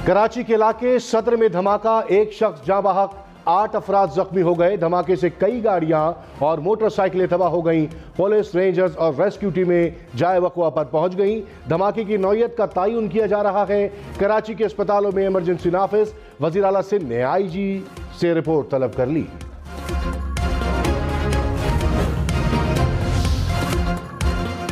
कराची के इलाके सदर में धमाका, एक शख्स जाँ बहक, 8 अफराद जख्मी हो गए। धमाके से कई गाड़ियां और मोटरसाइकिलें तबाह हो गईं। पुलिस, रेंजर्स और रेस्क्यू टीमें जाए वक़्वा पर पहुंच गईं। धमाके की नौयत का तयन किया जा रहा है। कराची के अस्पतालों में इमरजेंसी नाफिज। वज़ीर आला सिंध ने IG से रिपोर्ट तलब कर ली।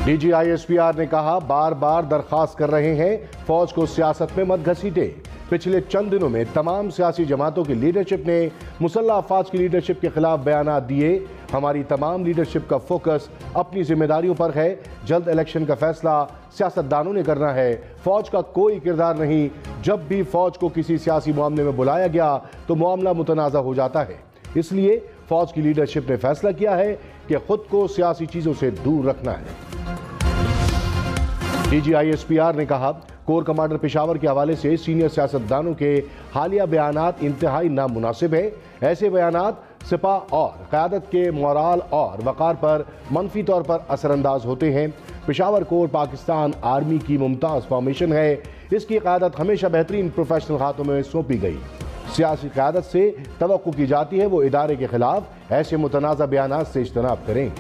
DG ISPR ने कहा, बार बार दरख्वास्त कर रहे हैं, फौज को सियासत में मत घसीटे। पिछले चंद दिनों में तमाम सियासी जमातों की लीडरशिप ने मुसल्लह अफवाज की लीडरशिप के खिलाफ बयानात दिए। हमारी तमाम लीडरशिप का फोकस अपनी जिम्मेदारियों पर है। जल्द इलेक्शन का फैसला सियासतदानों ने करना है, फौज का कोई किरदार नहीं। जब भी फौज को किसी सियासी मामले में बुलाया गया तो मामला मुतनाज़ा हो जाता है। इसलिए फौज की लीडरशिप ने फैसला किया है कि खुद को सियासी चीजों से दूर रखना है। DG ISPR ने कहा, कोर कमांडर पेशावर के हवाले से सीनियर सियासतदानों के हालिया बयानात इंतहाई नामुनासिब है। ऐसे बयानात सिपाह और क़यादत के मोराल और वक़ार पर मनफी तौर पर असरअंदाज होते हैं। पेशावर कोर पाकिस्तान आर्मी की मुमताज़ फॉर्मेशन है। इसकी क़यादत हमेशा बेहतरीन प्रोफेशनल हाथों में सौंपी गई। सियासी क़यादत से तवक्को की जाती है वो इदारे के खिलाफ ऐसे मुतनाज़ा बयानात से इज्तनाब करें।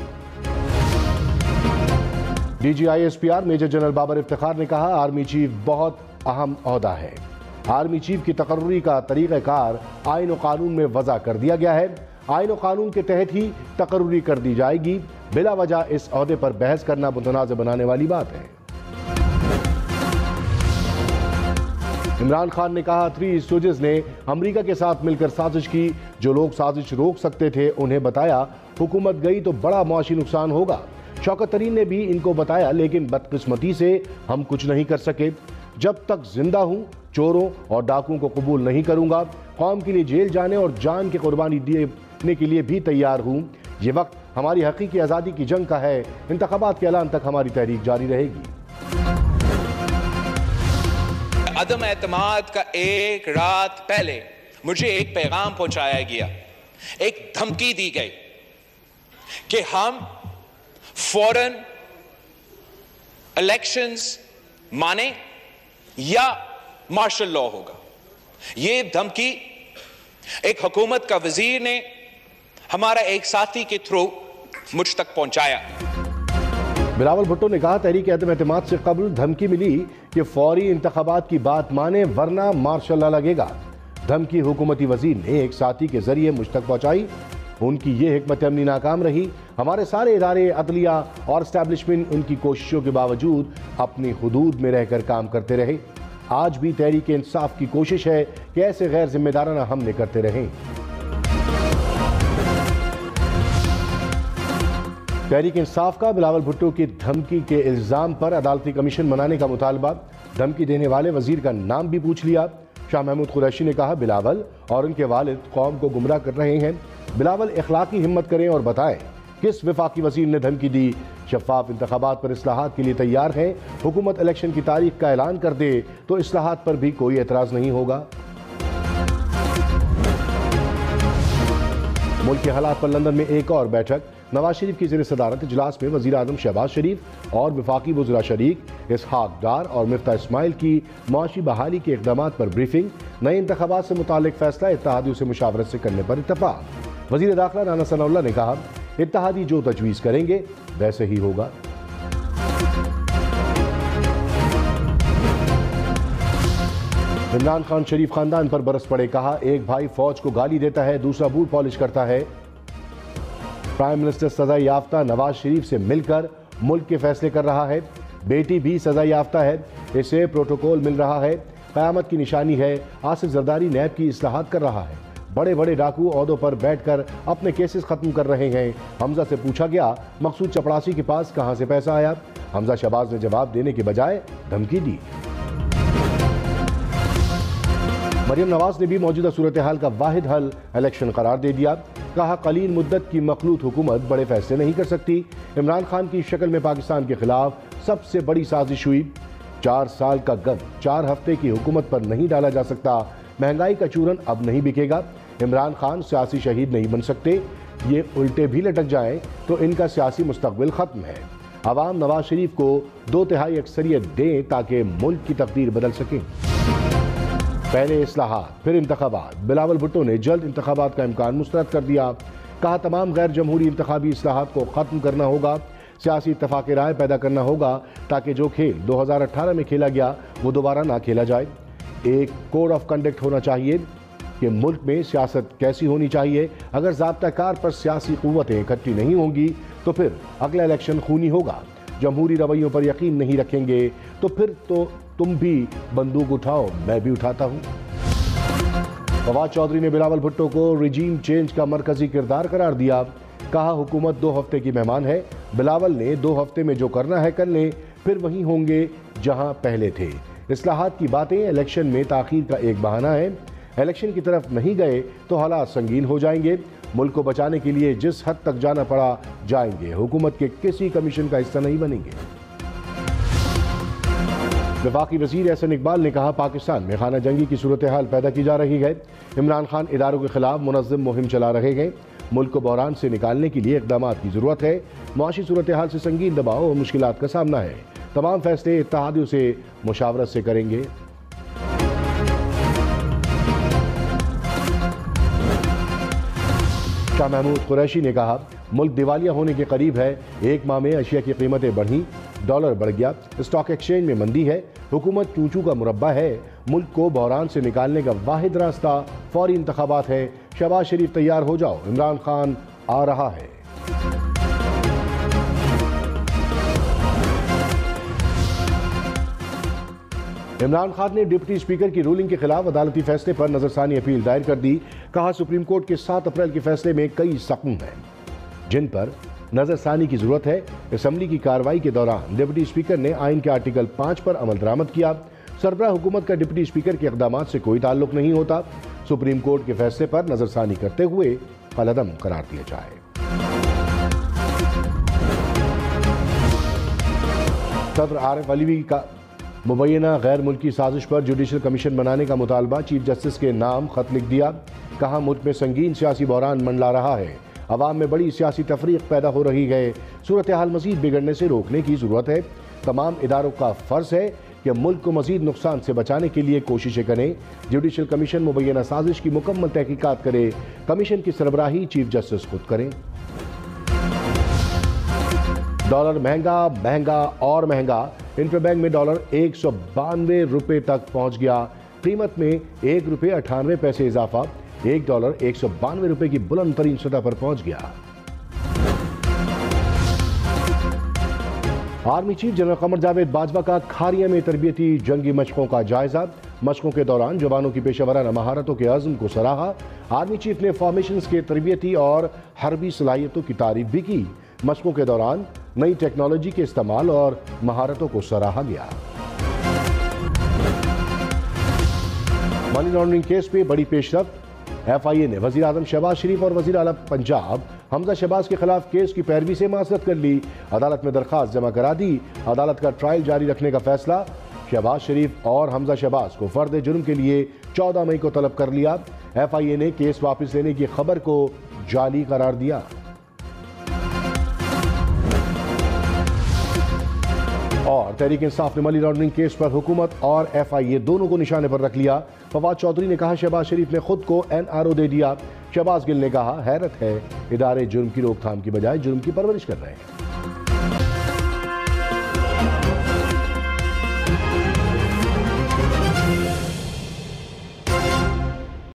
DG ISPR major general Babar Iftikhar ने कहा, आर्मी चीफ बहुत अहम ओहदा है। आर्मी चीफ की तकर्री का तरीक़ाकार आइन और कानून में वज़ा कर दिया गया है। आइन और कानून के तहत ही तकर्री कर दी जाएगी। बिला वजह इस ओहदे पर बहस करना मुतनाज़ बनाने वाली बात है। इमरान खान ने कहा, 3 स्टूडेंट्स ने अमेरिका के साथ मिलकर साजिश की। जो लोग साजिश रोक सकते थे उन्हें बताया, हुकूमत गई तो बड़ा मुआशी नुकसान होगा। शौकत तरीन ने भी इनको बताया, लेकिन बदकिस्मती से हम कुछ नहीं कर सके। जब तक जिंदा हूं, चोरों और डाकुओं को कबूल नहीं करूंगा। कौम के लिए जेल जाने और जान की कुर्बानी देने के लिए भी तैयार हूं। ये वक्त हमारी हकीकी आज़ादी की जंग का है। इंतखाबात के ऐलान तक हमारी तहरीक जारी रहेगी। अदम एतमाद का एक रात पहले मुझे एक पैगाम पहुंचाया गया, एक धमकी दी गई कि हम फौरन इलेक्शंस माने या मार्शल लॉ होगा। ये धमकी एक हुकूमत का वजीर ने हमारा एक साथी के थ्रू मुझ तक पहुंचाया। बिलावल भुट्टो ने कहा, तहरीक अदम एतमाद से कबल धमकी मिली कि फौरी इंतखाबात की बात माने वरना मार्शल लॉ लगेगा। धमकी हुकूमती वजीर ने एक साथी के जरिए मुझ तक पहुंचाई। उनकी ये हिकमत अमली नाकाम रही। हमारे सारे इदारे, अदलिया और एस्टैब्लिशमेंट उनकी कोशिशों के बावजूद अपनी हुदूद में रहकर काम करते रहे। आज भी तहरीक इंसाफ की कोशिश है कि ऐसे गैर जिम्मेदाराना हमले करते रहें। तहरीक इंसाफ का बिलावल भुट्टो की धमकी के इल्जाम पर अदालती कमीशन बनाने का मुतालबा। धमकी देने वाले वजीर का नाम भी पूछ लिया। शाह महमूद कुरैशी ने कहा, बिलावल और उनके वालिद कौम को गुमराह कर रहे हैं। बिलावल इखलाकी हिम्मत करें और बताएं किस वफाकी वजीर ने धमकी दी। शफाफ इंतखाबात पर इस्लाहात के लिए तैयार हैं। हुकूमत इलेक्शन की तारीख का ऐलान कर दे तो इस्लाहात पर भी कोई एतराज नहीं होगा। मुल्क के हालात पर लंदन में एक और बैठक। नवाज शरीफ की ज़ेर सदारत इजलास में वज़ीर आज़म शहबाज शरीफ और वफाकी वज़रा शरीक इसहाक डार और मिफ्ता इस्माइल की मुआशी बहाली के इक़दामात पर ब्रीफिंग। नए इंतखाबात से मुतालिक फैसला इत्तेहादियों से मुशावरत से करने पर इत्तफाक। वज़ीर दाखिला राना सनाउल्लाह ने कहा, इत्तेहादी जो तजवीज़ करेंगे वैसे ही होगा। इमरान खान शरीफ खानदान पर बरस पड़े। कहा, एक भाई फौज को गाली देता है, दूसरा बूट पॉलिश करता है। प्राइम मिनिस्टर सजा याफ्ता नवाज शरीफ से मिलकर मुल्क के फैसले कर रहा है। बेटी भी सजा याफ्ता है, इसे प्रोटोकॉल मिल रहा है। क़यामत की निशानी है। आसिफ जरदारी नैब की इस्लाहात कर रहा है। बड़े बड़े डाकू ओहदों पर बैठकर अपने केसेस खत्म कर रहे हैं। हमजा से पूछा गया, मकसूद चपड़ासी के पास कहां से पैसा आया? हमजा शहबाज ने जवाब देने के बजाय धमकी दी। मरियम नवाज ने भी मौजूदा सूरत हाल का वाहिद हल इलेक्शन करार दे दिया। कहा, कलील मुद्दत की मखलूत हुकूमत बड़े फैसले नहीं कर सकती। इमरान खान की शक्ल में पाकिस्तान के खिलाफ सबसे बड़ी साजिश हुई। 4 साल का गम 4 हफ्ते की हुकूमत पर नहीं डाला जा सकता। महंगाई का चूरन अब नहीं बिकेगा। इमरान खान सियासी शहीद नहीं बन सकते। ये उल्टे भी लटक जाएं तो इनका सियासी मुस्तकबिल खत्म है। अवाम नवाज शरीफ को 2/3 अक्सरियत दें ताकि मुल्क की तकदीर बदल सके। پہلے اصلاحات پھر انتخابات، بلاول بھٹو نے جلد انتخابات کا امکان مسترد کر دیا۔ کہا تمام غیر جمہوری انتخابی اصلاحات کو ختم کرنا ہوگا، سیاسی اتفاق رائے پیدا کرنا ہوگا تاکہ جو کھیل 2018 میں کھیلا گیا وہ دوبارہ نہ کھیلا جائے۔ ایک کوڈ آف کنڈکٹ ہونا چاہیے کہ ملک میں سیاست کیسی ہونی چاہیے۔ اگر ضابطہ کار پر سیاسی قوتیں اکٹھی نہیں ہوں گی تو پھر اگلا الیکشن خونی ہوگا۔ جمہوری رویوں پر یقین نہیں رکھیں گے تو پھر تو تم بھی بندوق اٹھاؤ میں بھی اٹھاتا ہوں۔ فواد چودھری نے بلاول بھٹو کو رجیم چینج کا مرکزی کردار قرار دیا۔ کہا حکومت 2 ہفتے کی مہمان ہے، بلاول نے 2 ہفتے میں جو کرنا ہے کر لیں، پھر وہیں ہوں گے جہاں پہلے تھے۔ اصلاحات کی باتیں الیکشن میں تاخیر کا ایک بہانہ ہے، الیکشن کی طرف نہیں گئے تو حالات سنگین ہو جائیں گے۔ ملک کو بچانے کے لیے جس حد تک جانا پڑا جائیں گے، حکومت کے کسی کمیشن کا حصہ نہیں بنیں گے۔ وفاقی وزیر احسن اقبال نے کہا پاکستان میں خانہ جنگی کی صورتحال پیدا کی جا رہی ہے، عمران خان اداروں کے خلاف منظم مہم چلا رہے ہیں، ملک کو بحران سے نکالنے کے لیے اقدامات کی ضرورت ہے، معاشی صورتحال سے سنگین دباؤ اور مشکلات کا سامنا ہے، تمام فیصلے اتحادیوں سے مشاورت سے کریں گے۔ شاہ محمود قریشی نے کہا ملک دیوالیہ ہونے کے قریب ہے، 1 ماہ میں اشیاء کی قیمتیں بڑھیں، ڈالر بڑھ گیا، اسٹاک ایکسچینج میں مندی ہے، حکومت چونچو کا مربع ہے، ملک کو بحران سے نکالنے کا واحد راستہ فوری انتخابات ہے، شہباز شریف تیار ہو جاؤ، عمران خان آ رہا ہے۔ عمران خان نے ڈپٹی اسپیکر کی رولنگ کے خلاف عدالتی فیصلے پر نظر ثانی اپیل دائر کر دی۔ کہا سپریم کورٹ کے 7 اپریل کے فیصلے میں کئی سقوم ہیں جن پر نظر ثانی کی ضرورت ہے۔ اسمبلی کی کارروائی کے دوران ڈپٹی اسپیکر نے آئین کے آرٹیکل 5 پر عمل درآمد کیا۔ سربراہ حکومت کا ڈپٹی اسپیکر کے اقدامات سے کوئی تعلق نہیں ہوتا، سپریم کورٹ کے فیصلے پر نظر ثانی کرتے ہوئے قلعدم قرار دیا جائے۔ صدر عارف علوی کا مبینہ غیر ملکی سازش پر جوڈیشل کمیشن بنانے کا مطالبہ، چیف جسٹس کے نام خط لکھ دیا۔ کہا ملک میں سنگین سیاسی بحران منڈلا رہا ہے، عوام میں بڑی سیاسی تفریق پیدا ہو رہی ہے، صورتحال مزید بگڑنے سے روکنے کی ضرورت ہے، تمام اداروں کا فرض ہے کہ ملک کو مزید نقصان سے بچانے کے لیے کوششیں کریں، جوڈیشل کمیشن مبینہ سازش کی مکمل تحقیقات کرے، کمیشن کی سربراہی چیف جسٹس خود کریں۔ ڈالر مہنگا اور مہنگا، انٹر بینک میں ڈالر 192 روپے تک پہنچ گیا، قیمت میں 1 روپے 98 پیسے اضافہ، 1 ڈالر 192 روپے کی بلند ترین سطح پر پہنچ گیا۔ Army chief general Qamar Javed Bajwa کا کھاریاں میں تربیتی جنگی مشقوں کا جائزہ، مشقوں کے دوران جوانوں کی پیشہ ورانہ مہارتوں کے عزم کو سراہا۔ آرمی چیف نے فارمیشنز کے تربیتی اور حربی صلاحیتوں کی تعریف بھی کی، مشقوں کے دوران نئی ٹیکنالوجی کے استعمال اور مہارتوں کو سراہا گیا۔ منی لانڈرنگ کیس پہ بڑی پیش رفت، ایف آئی اے نے وزیر اعظم شہباز شریف اور وزیر اعلیٰ پنجاب حمزہ شہباز کے خلاف کیس کی پیروی سے معذرت کر لی، عدالت میں درخواست جمع کرا دی، عدالت کا ٹرائل جاری رکھنے کا فیصلہ، شہباز شریف اور حمزہ شہباز کو فرد جرم کے لیے 14 مئی کو طلب کر لیا، ایف آئی اے نے کیس واپس لینے کی خبر کو جعلی قرار دیا۔ اور تحریک انصاف نے منی لانڈرنگ کیس پر حکومت اور ایف آئی اے دونوں کو نشانے پر رکھ لیا۔ فواد چودھری نے کہا شہباز شریف نے خود کو این آر او دے دیا، شہباز گل نے کہا حیرت ہے ادارے جرم کی روک تھام کی بجائے جرم کی پرورش کر رہے ہیں۔